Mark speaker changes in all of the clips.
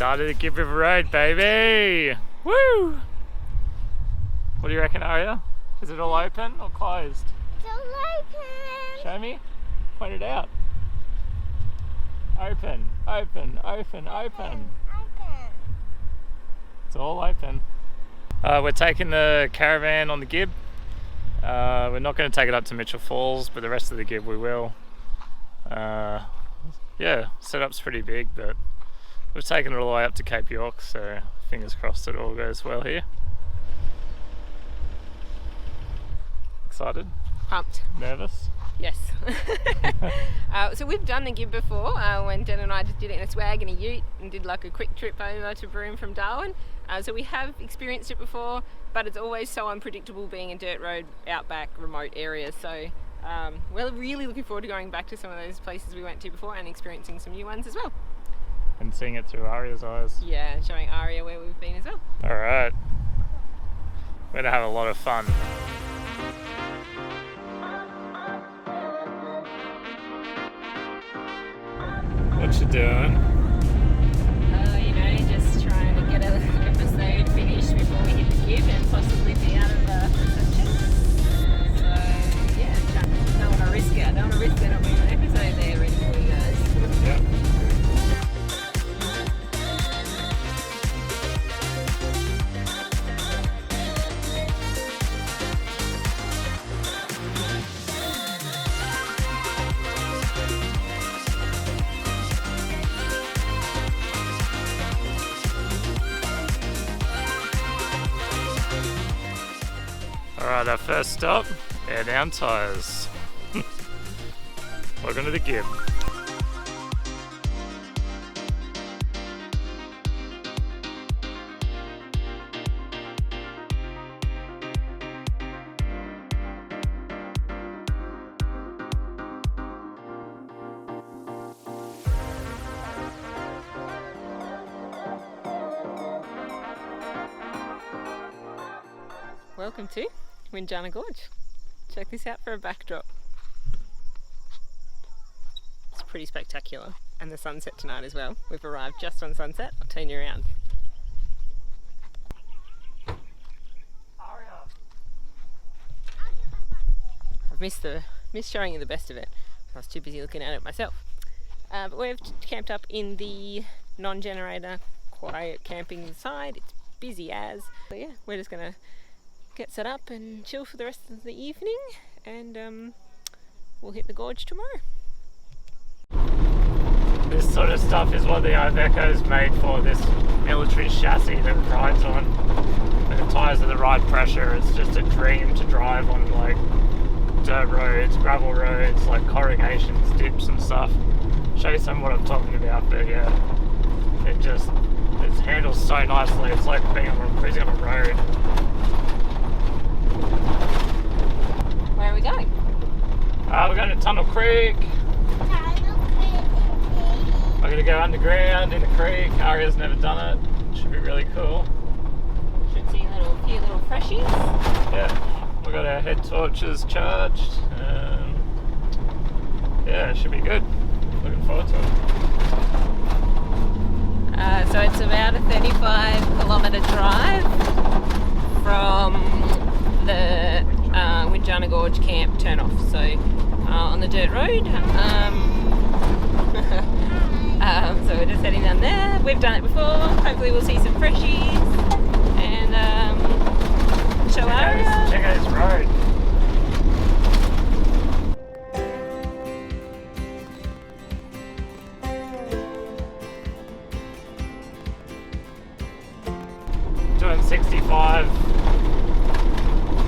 Speaker 1: Started the Gibb River Road, baby! Woo! What do you reckon, Aria? Is it all open or closed?
Speaker 2: It's all open.
Speaker 1: Show me. Point it out. Open, open, open, open. It's all open. We're taking the caravan on the Gibb. We're not going to take it up to Mitchell Falls, but the rest of the Gibb we will. Yeah, setup's pretty big, but we've taken it all the way up to Cape York, so fingers crossed it all goes well here. Excited?
Speaker 3: Pumped.
Speaker 1: Nervous?
Speaker 3: Yes. So we've done the Gibb before when Jen and I just did it in a swag and a ute and did like a quick trip over to Broome from Darwin. So we have experienced it before, but it's always so unpredictable being a dirt road, outback, remote areas. So we're really looking forward to going back to some of those places we went to before and experiencing some new ones as well.
Speaker 1: And seeing it through Aria's eyes.
Speaker 3: Yeah, and showing Aria where we've been as well.
Speaker 1: Alright. We're going to have a lot of fun. What you doing?
Speaker 3: Just trying to get an episode finished before we hit the Gibb and possibly be out of reception. So yeah, don't want to risk it. I don't want to risk there not being an episode there ready for you guys.
Speaker 1: Yep. Alright, our first stop, air down tyres. Welcome to the Gibb.
Speaker 3: Welcome to Windjana Gorge. Check this out for a backdrop. It's pretty spectacular. And the sunset tonight as well. We've arrived just on sunset. I'll turn you around. I've missed showing you the best of it. I was too busy looking at it myself. But we've camped up in the non-generator, quiet camping side. It's busy as. So yeah, we're just gonna get set up and chill for the rest of the evening, and we'll hit the gorge tomorrow.
Speaker 1: This sort of stuff is what the Iveco's made for, this military chassis that it rides on. When the tyres are the right pressure, it's just a dream to drive on like dirt roads, gravel roads, like corrugations, dips and stuff. Show you some of what I'm talking about, but yeah, it handles so nicely. It's like being cruising on a road.
Speaker 3: Where are we going?
Speaker 1: We're going to Tunnel Creek. We're going to go underground in the creek. Aria's never done it. Should be really cool.
Speaker 3: Should see a few little freshies.
Speaker 1: Yeah, we've got our head torches charged. Yeah, it should be good. Looking forward to it.
Speaker 3: So it's about a 35-kilometre drive from the Windjana Gorge camp turn-off. So on the dirt road. So we're just heading down there. We've done it before. Hopefully we'll see some freshies and show Aria.
Speaker 1: Check out this road. Doing 65.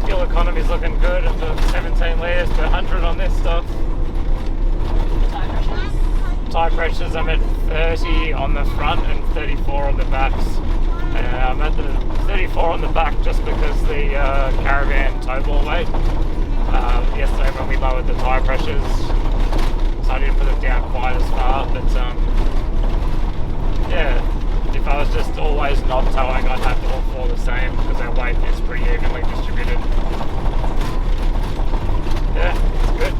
Speaker 1: Fuel economy's looking good. I'm doing 17 litres per 100 on this stuff. Tyre pressures, I'm at 30 on the front and 34 on the backs. I'm at the 34 on the back just because the caravan tow ball weight. Yesterday when we lowered the tyre pressures, so I didn't put them down quite as far, but yeah, if I was just always not towing, I'd have to all fall the same because our weight is pretty evenly distributed. Yeah, it's good.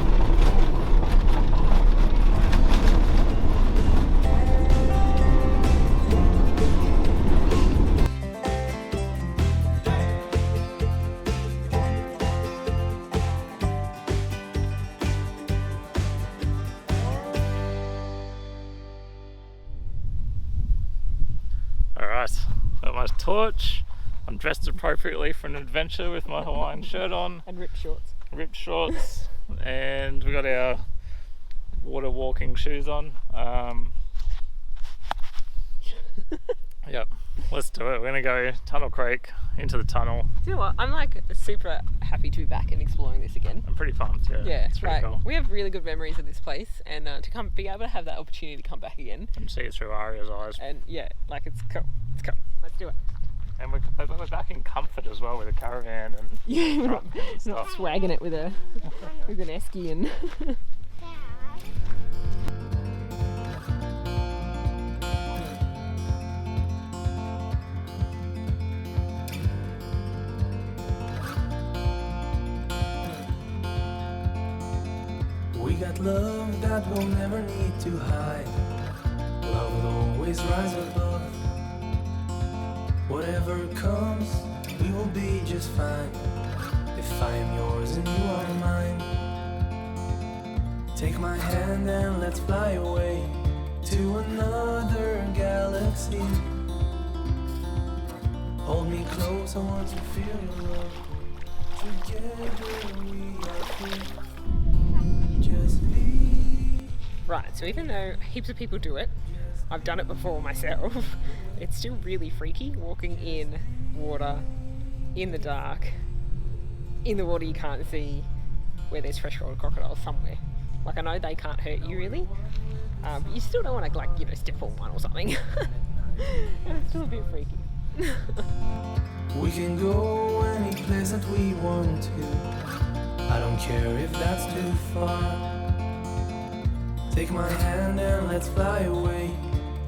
Speaker 1: torch. I'm dressed appropriately for an adventure with my Hawaiian shirt on,
Speaker 3: And ripped shorts.
Speaker 1: And we got our water walking shoes on. Yep, let's do it. We're gonna go Tunnel Creek into the tunnel.
Speaker 3: Do you know what? I'm like super happy to be back and exploring this again.
Speaker 1: I'm pretty pumped. Yeah, it's pretty cool.
Speaker 3: We have really good memories of this place, and to be able to have that opportunity to come back again
Speaker 1: And see it through Aria's eyes.
Speaker 3: and like it's cool. Let's do it.
Speaker 1: And we're back in comfort as well with a caravan and
Speaker 3: Yeah, we're
Speaker 1: truck and
Speaker 3: not
Speaker 1: stuff.
Speaker 3: swagging it with an esky and
Speaker 2: Dad.
Speaker 4: We got love that we'll never need to hide. Love will always rise above. Whatever comes, we will be just fine. If I am yours and you are mine. Take my hand and let's fly away to another galaxy. Hold me close, I want to feel your love. Together we are free. Just be.
Speaker 3: right. So even though heaps of people do it, I've done it before myself. It's still really freaky walking in water, in the dark, in the water you can't see, where there's freshwater crocodiles somewhere. Like I know they can't hurt you really, but you still don't want to step on one or something. And it's still a bit freaky.
Speaker 4: We can go any place that we want to. I don't care if that's too far. Take my hand and let's fly away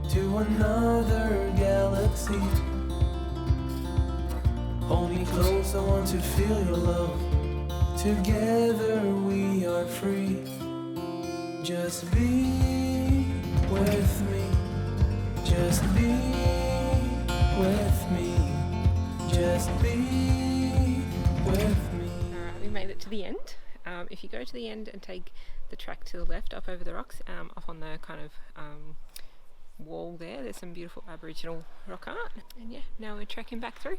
Speaker 4: to another galaxy. Hold me close, I want to feel your love. Together we are free. Just be with me. Just be with me. Just be with me.
Speaker 3: Alright, we made it to the end. If you go to the end and take the track to the left up over the rocks, up on the kind of wall there's some beautiful Aboriginal rock art. And yeah, now we're trekking back through.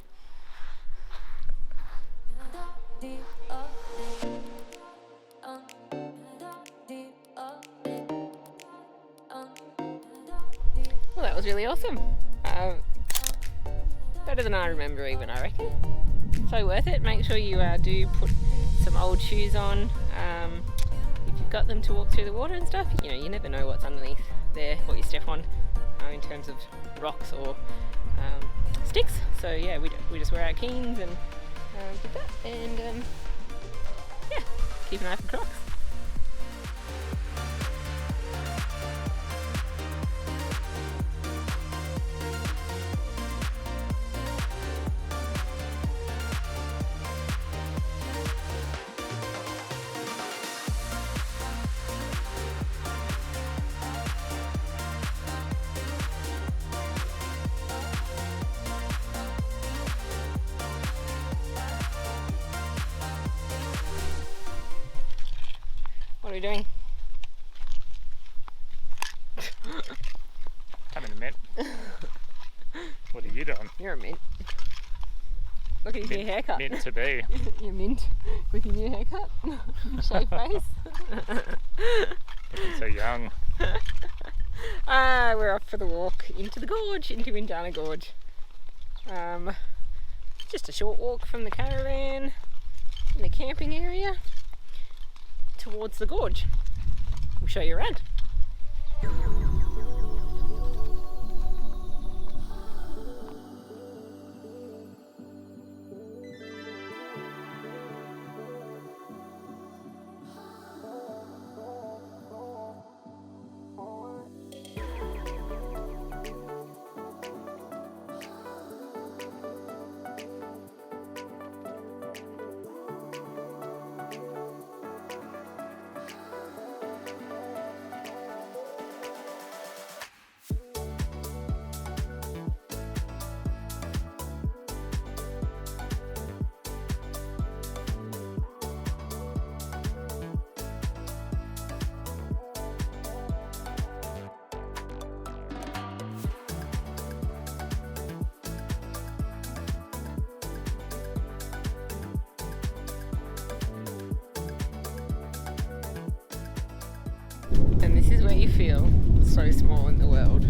Speaker 3: Well, that was really awesome. Better than I remember even, I reckon. So worth it. Make sure you do put some old shoes on. If you've got them to walk through the water and stuff, you never know what's underneath there, what you step on in terms of rocks or sticks. So yeah, we just wear our Keens and did that, and yeah, keep an eye for crocs. What are we doing?
Speaker 1: Having a mint. What are you doing?
Speaker 3: You're a mint. Look at your new haircut.
Speaker 1: Mint to be.
Speaker 3: You're mint with your new haircut. Shaved face.
Speaker 1: Looking so young.
Speaker 3: We're off for the walk into the gorge, into Windana Gorge. Just a short walk from the caravan in the camping area towards the gorge. We'll show you around. And this is where you feel so small in the world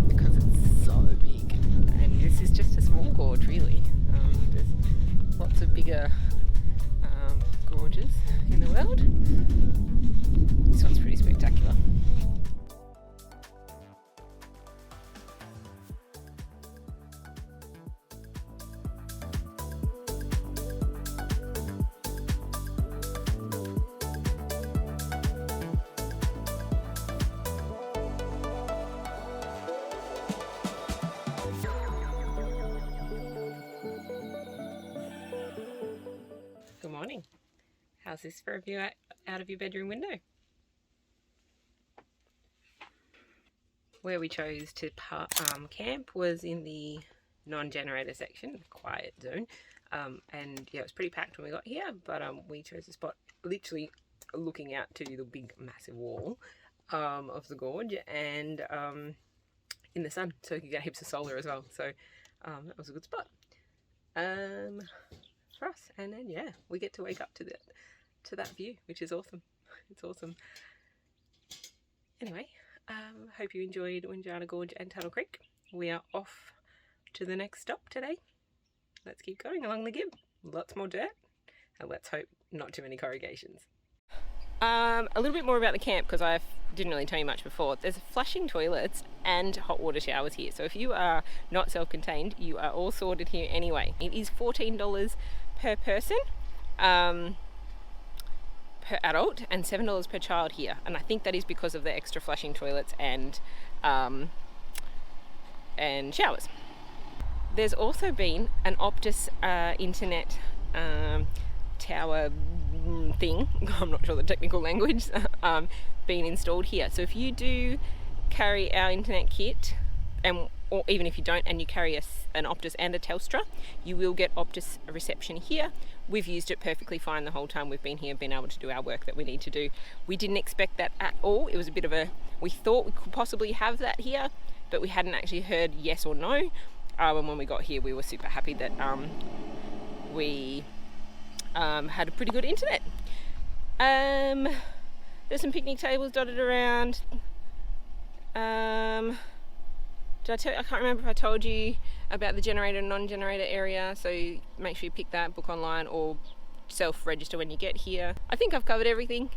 Speaker 3: because it's so big. And this is just a small gorge, really. There's lots of bigger gorges in the world. This one's pretty spectacular. Good morning. How's this for a view out of your bedroom window? Where we chose to camp was in the non-generator section, the quiet zone. And yeah, it was pretty packed when we got here, but we chose a spot literally looking out to the big massive wall of the gorge and in the sun, so you could get heaps of solar as well. So that was a good spot for us. And then yeah, we get to wake up to that view, which is awesome. It's awesome. Anyway, hope you enjoyed Windjarra Gorge and Tuttle Creek. We are off to the next stop today. Let's keep going along the Gibb. Lots more dirt, and let's hope not too many corrugations. A little bit more about the camp, because I didn't really tell you much before. There's flushing toilets and hot water showers here, so if you are not self-contained, you are all sorted here anyway. It is $14 per person per adult and $7 per child here, and I think that is because of the extra flushing toilets and showers. There's also been an Optus internet tower thing, I'm not sure the technical language, being installed here. So if you do carry our internet kit, or even if you don't and you carry an Optus and a Telstra, you will get Optus reception here. We've used it perfectly fine the whole time we've been here, been able to do our work that we need to do. We didn't expect that at all. It was a bit of we thought we could possibly have that here, but we hadn't actually heard yes or no. And when we got here, we were super happy that we had a pretty good internet. There's some picnic tables dotted around. Did I tell you? I can't remember if I told you about the generator and non-generator area, so make sure you pick that, book online, or self-register when you get here. I think I've covered everything.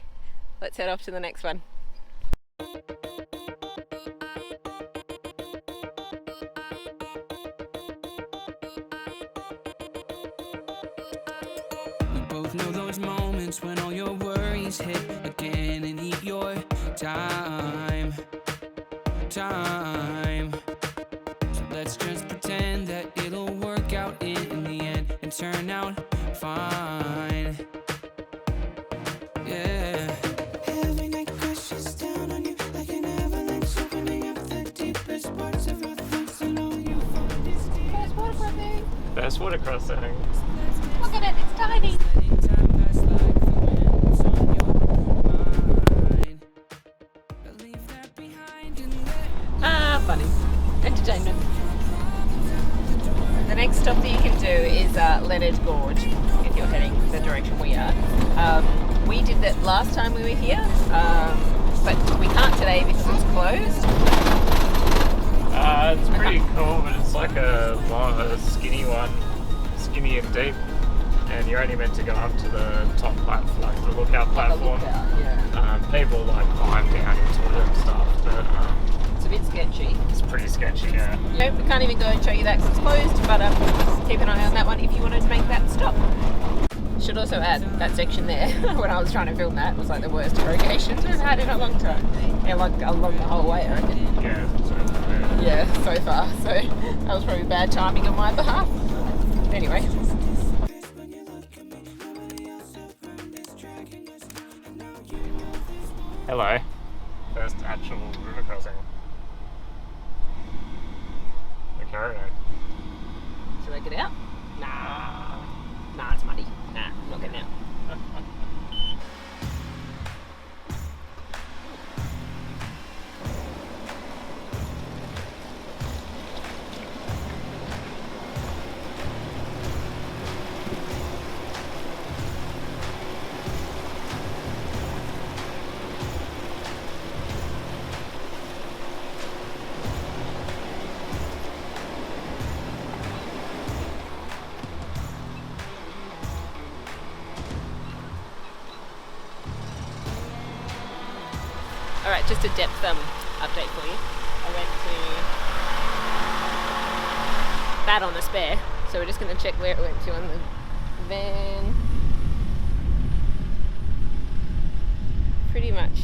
Speaker 3: Let's head off to the next one.
Speaker 5: We both know those moments when all your worries hit again and eat your time. So let's just pretend that it'll work out in the end and turn out fine. Yeah. Every night crashes down on you like an avalanche, opening up the deepest parts of your thoughts and all you find is deep.
Speaker 2: First water crossing.
Speaker 1: First water crossing.
Speaker 2: Look at it, it's tiny.
Speaker 5: Letting time pass like the winds on your mind. But leave that behind and let
Speaker 3: Funny. Entertainment. The next stop that you can do is Leonard Gorge, if you're heading the direction we are. We did that last time we were here, but we can't today because it's closed.
Speaker 1: It's pretty cool, but it's like a skinny one, skinny and deep, and you're only meant to go up to the top platform, like the lookout platform. People like climb down into it and stuff, but
Speaker 3: It's a bit sketchy.
Speaker 1: it's pretty sketchy, yeah.
Speaker 3: No, we can't even go and show you that because it's closed, but keep an eye on that one if you wanted to make that stop. Should also add that section there, when I was trying to film that, was like the worst corrugations we've had in a long time. Yeah, like along the whole way, I reckon.
Speaker 1: Yeah,
Speaker 3: Yeah, so far. So that was probably bad timing on my behalf. Anyway.
Speaker 1: Hello. First actual river crossing. The caravan.
Speaker 3: Should I get out? Nah, it's muddy. Nah, I'm not getting out. just a depth update for you. I went to that on the spare, so we're just going to check where it went to on the van. Pretty much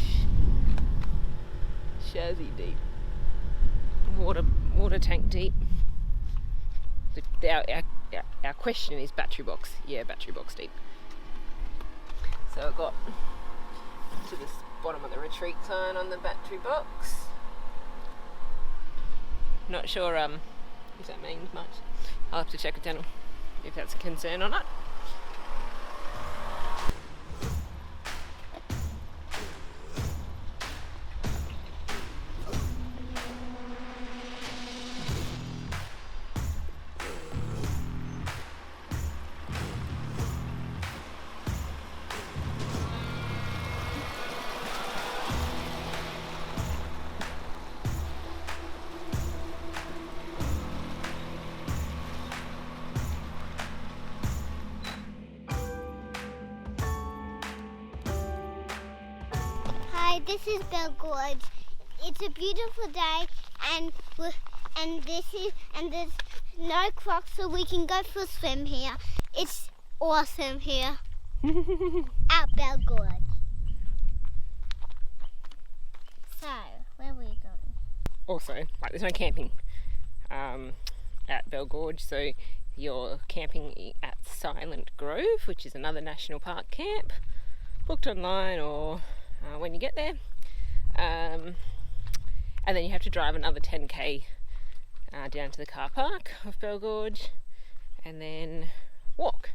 Speaker 3: chassis deep, water tank deep. Our question is battery box. Yeah, battery box deep. So it got to the bottom of the retreat sign on the battery box. Not sure if that means much. I'll have to check with Daniel if that's a concern or not.
Speaker 6: Hi, this is Bell Gorge. It's a beautiful day, and there's no crocs, so we can go for a swim here. It's awesome here at Bell Gorge. So, where are we going?
Speaker 3: Also, like, there's no camping at Bell Gorge, so you're camping at Silent Grove, which is another national park camp, booked online or when you get there, and then you have to drive another 10k down to the car park of Bell Gorge and then walk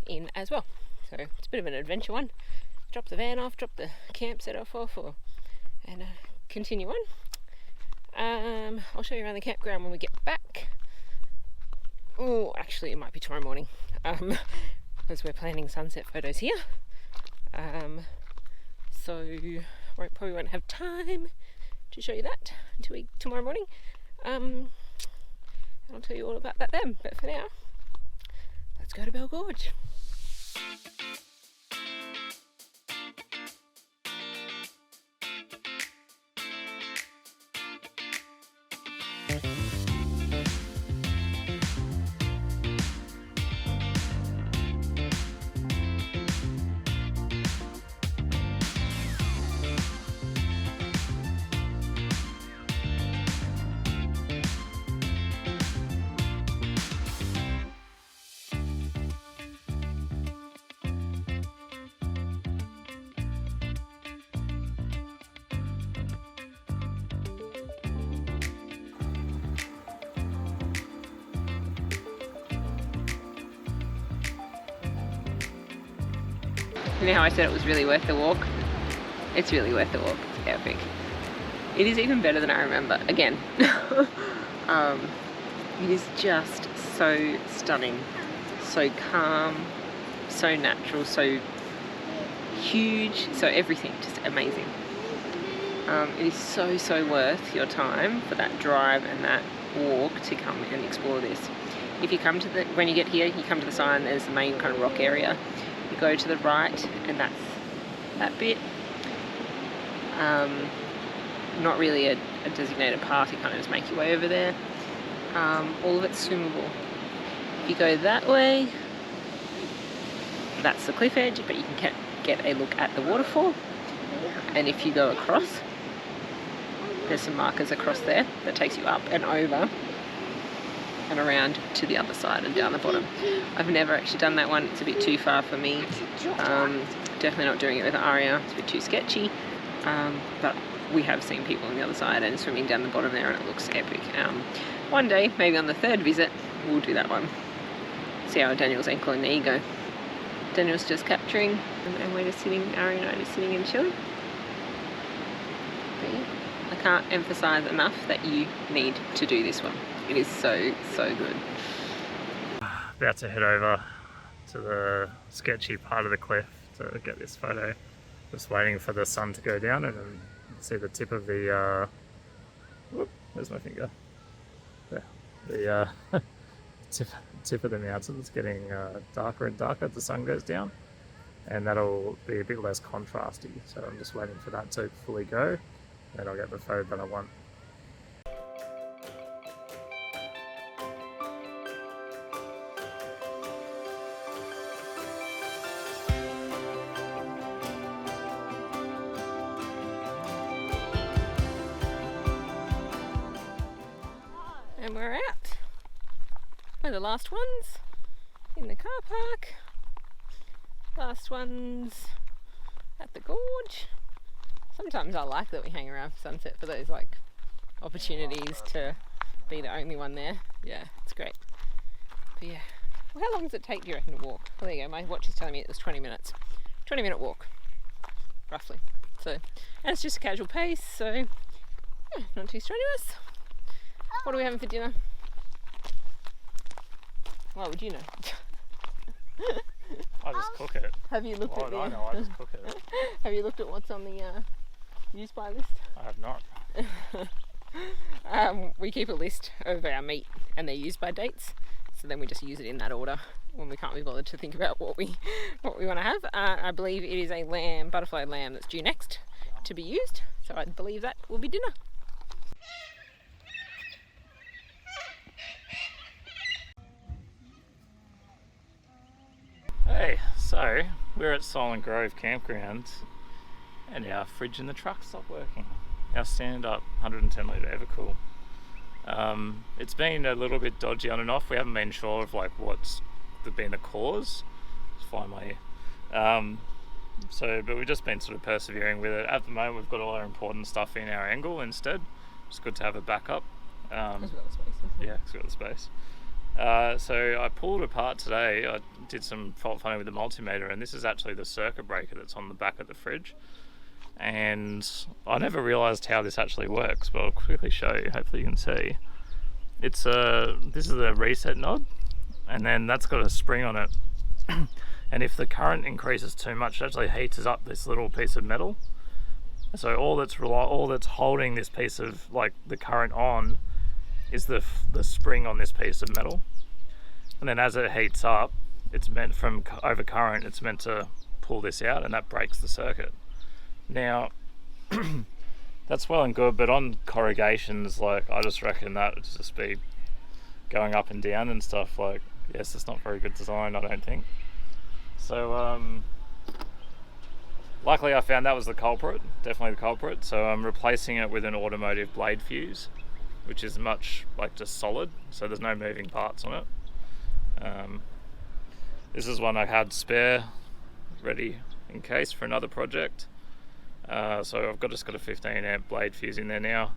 Speaker 3: in as well. So it's a bit of an adventure one. Drop the van off, drop the camp set off, and continue on. I'll show you around the campground when we get back. Oh, actually it might be tomorrow morning, because we're planning sunset photos here. So probably won't have time to show you that until tomorrow morning. And I'll tell you all about that then. But for now, let's go to Bell Gorge. You know how I said it was really worth the walk? It's really worth the walk. It's epic. It is even better than I remember. Again, it is just so stunning, so calm, so natural, so huge, so everything, just amazing. It is so worth your time for that drive and that walk to come and explore this. If you come to when you get here, you come to the sign, there's the main kind of rock area. You go to the right and that's that bit. Not really a designated path, you kind of just make your way over there. All of it's swimmable. If you go that way, that's the cliff edge, but you can get a look at the waterfall. And if you go across, there's some markers across there that takes you up and over and around to the other side and down the bottom. I've never actually done that one, it's a bit too far for me. Definitely not doing it with Aria, it's a bit too sketchy. But we have seen people on the other side and swimming down the bottom there and it looks epic. One day, maybe on the third visit, we'll do that one. See how Daniel's ankle and knee go. Daniel's just capturing and we're just sitting, Aria and I are just sitting and chilling. But yeah, I can't emphasize enough that you need to do this one. It is so good.
Speaker 1: About to head over to the sketchy part of the cliff to get this photo. Just waiting for the sun to go down and then see the tip of the whoop, there's my finger. There. The tip of the mountain is getting darker and darker as the sun goes down, and that'll be a bit less contrasty. So I'm just waiting for that to fully go, then I'll get the food that I want.
Speaker 3: And we're out. We're the last ones in the car park. Last ones at the gorge. Sometimes I like that we hang around for sunset for those like opportunities to be the only one there. Yeah, it's great. But yeah, well, how long does it take, do you reckon, to walk? Well, there you go, my watch is telling me it was 20 minutes. 20-minute walk, roughly. So, and it's just a casual pace, so yeah, not too strenuous. What are we having for dinner? Why would you know?
Speaker 1: I just cook it.
Speaker 3: Have you looked at the?
Speaker 1: I know, I just cook it.
Speaker 3: Have you looked at what's on the use by list?
Speaker 1: I have not.
Speaker 3: We keep a list of our meat and their use by dates, so then we just use it in that order when we can't be bothered to think about what we want to have. I believe it is a lamb, butterfly lamb, that's due next to be used, so I believe that will be dinner.
Speaker 1: Hey, so we're at Silent Grove Campground and our fridge in the truck stopped working. Our stand-up 110 litre Evercool. It's been a little bit dodgy on and off. We haven't been sure of like what's been the cause. Just find my ear. But we've just been sort of persevering with it. At the moment we've got all our important stuff in our angle instead. It's good to have a backup.
Speaker 3: Because we've got the space.
Speaker 1: Yeah, it's got the space. So I pulled apart today. I did some fault finding with the multimeter, and this is actually the circuit breaker that's on the back of the fridge. And I never realised how this actually works, but I'll quickly show you. Hopefully you can see. It's this is the reset knob, and then that's got a spring on it. And if the current increases too much, it actually heats up this little piece of metal. So all that's holding this piece of like the current on is the spring on this piece of metal, and then as it heats up, it's meant from overcurrent, it's meant to pull this out, and that breaks the circuit. Now that's well and good, but on corrugations, like I just reckon that would just be going up and down and stuff. Like, yes, it's not very good design, I don't think. So luckily I found that was the culprit, definitely the culprit. So I'm replacing it with an automotive blade fuse, which is much like just solid, so there's no moving parts on it. This is one I had spare, ready in case for another project. So I've just got a 15 amp blade fuse in there now,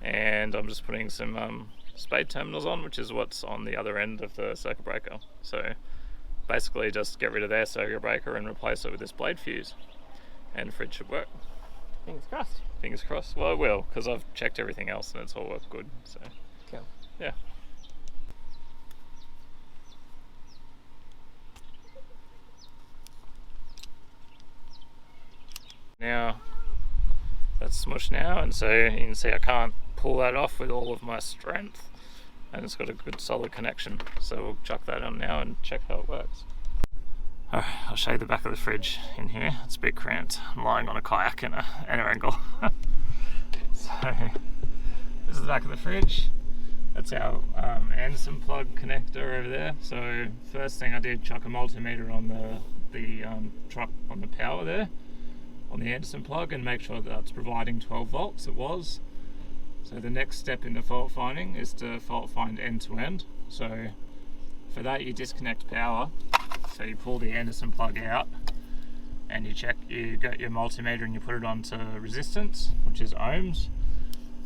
Speaker 1: and I'm just putting some spade terminals on, which is what's on the other end of the circuit breaker. So basically just get rid of their circuit breaker and replace it with this blade fuse, and the fridge should work.
Speaker 3: Fingers crossed.
Speaker 1: Fingers crossed. Well, it will, because I've checked everything else and it's all worked good. So,
Speaker 3: Cool.
Speaker 1: Yeah. Now, that's smushed now, and so you can see I can't pull that off with all of my strength, and it's got a good solid connection. So we'll chuck that on now and check how it works. Alright, I'll show you the back of the fridge in here. It's a bit cramped. I'm lying on a kayak in an angle. So, this is the back of the fridge. That's our Anderson plug connector over there. So, first thing I did, chuck a multimeter on the truck on the power there, on the Anderson plug, and make sure that that's providing 12 volts. It was. So the next step in the fault finding is to fault find end to end. So for that you disconnect power. So you pull the Anderson plug out and you get your multimeter and you put it onto resistance, which is ohms.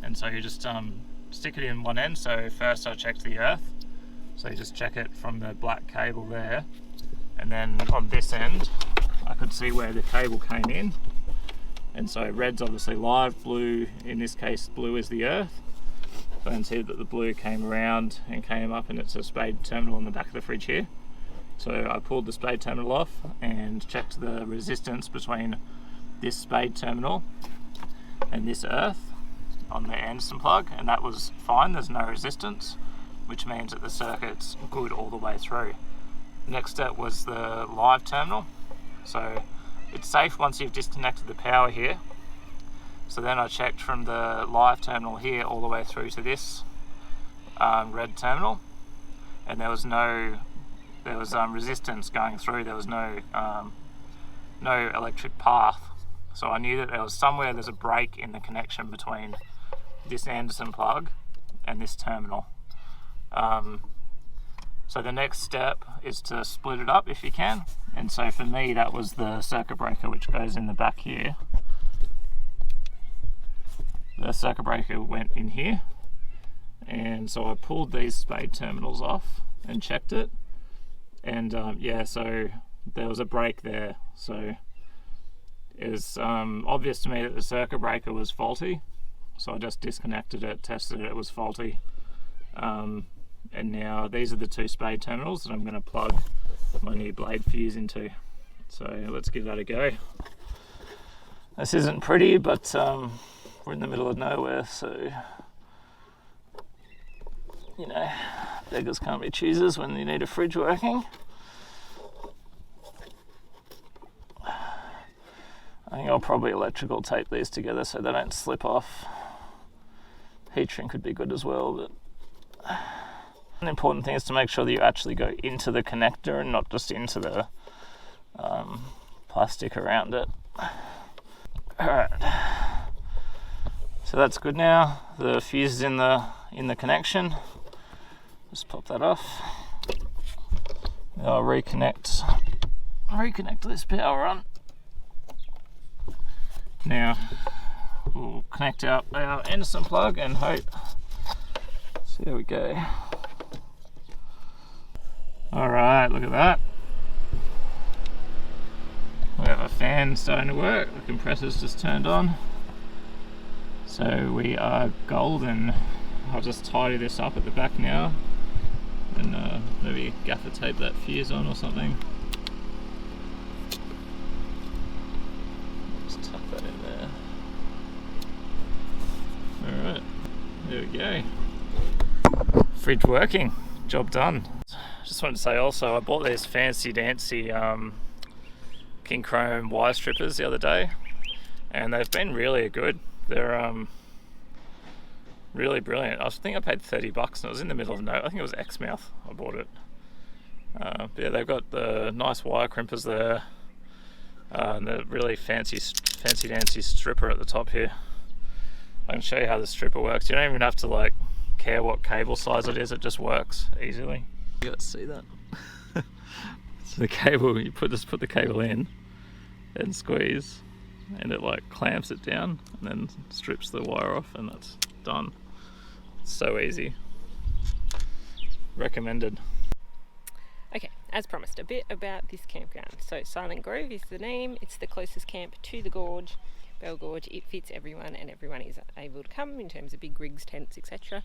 Speaker 1: And so you just stick it in one end. So first I checked the earth. So you just check it from the black cable there. And then on this end, I could see where the cable came in. And so red's obviously live, blue, in this case blue is the earth. So I can see that the blue came around and came up, and it's a spade terminal on the back of the fridge here. So I pulled the spade terminal off and checked the resistance between this spade terminal and this earth on the Anderson plug, and that was fine, there's no resistance, which means that the circuit's good all the way through. The next step was the live terminal. So it's safe once you've disconnected the power here. So then I checked from the live terminal here all the way through to this red terminal, and there was resistance going through. There was no electric path. So I knew that there was somewhere there's a break in the connection between this Anderson plug and this terminal. So the next step is to split it up if you can. And so for me, that was the circuit breaker, which goes in the back here. The circuit breaker went in here. And so I pulled these spade terminals off and checked it. And yeah, so there was a break there. So it was obvious to me that the circuit breaker was faulty. So I just disconnected it, tested it, it was faulty. And now these are the two spade terminals that I'm going to plug my new blade fuse into. So let's give that a go. This isn't pretty, but we're in the middle of nowhere, so you know, beggars can't be choosers when you need a fridge working. I think I'll probably electrical tape these together so they don't slip off. Heat shrink could be good as well, but an important thing is to make sure that you actually go into the connector and not just into the plastic around it. Alright, so that's good now. The fuse is in the connection. Just pop that off. Now I'll reconnect this power on. Now we'll connect out our Anderson plug and hope. So there we go. Alright, look at that. We have a fan starting to work. The compressor's just turned on. So we are golden. I'll just tidy this up at the back now and maybe gaffer tape that fuse on or something. Just tuck that in there. Alright, there we go. Fridge working, job done. Just wanted to say also, I bought these fancy dancy King Chrome wire strippers the other day, and they've been really good. They're really brilliant. I think I paid $30 and it was in the middle of nowhere. I think it was Exmouth I bought it. But yeah, they've got the nice wire crimpers there, and the really fancy dancy stripper at the top here. I can show you how the stripper works. You don't even have to like care what cable size it is, it just works easily. You guys see that? So the cable, you just put the cable in and squeeze, and it like clamps it down and then strips the wire off, and that's done. It's so easy. Recommended.
Speaker 3: Okay, as promised, a bit about this campground. So Silent Grove is the name. It's the closest camp to the gorge, Bell Gorge. It fits everyone, and everyone is able to come in terms of big rigs, tents, etc.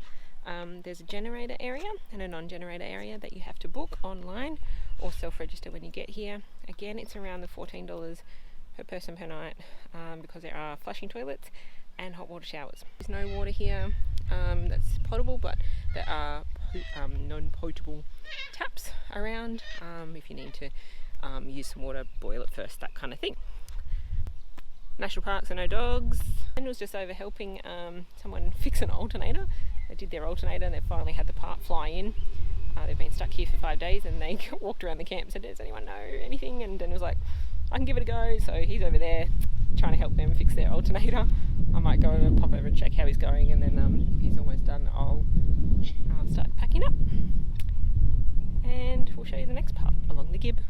Speaker 3: There's a generator area and a non-generator area that you have to book online or self-register when you get here. Again, it's around the $14 per person per night, because there are flushing toilets and hot water showers. There's no water here that's potable, but there are non-potable taps around if you need to use some water, boil it first, that kind of thing. National parks and no dogs. I was just over helping someone fix an alternator. They did their alternator and they finally had the part fly in. They've been stuck here for 5 days, and they walked around the camp and said, does anyone know anything? And Dan was like, I can give it a go. So he's over there trying to help them fix their alternator. I might go and pop over and check how he's going, and then if he's almost done, I'll start packing up. And we'll show you the next part along the Gib.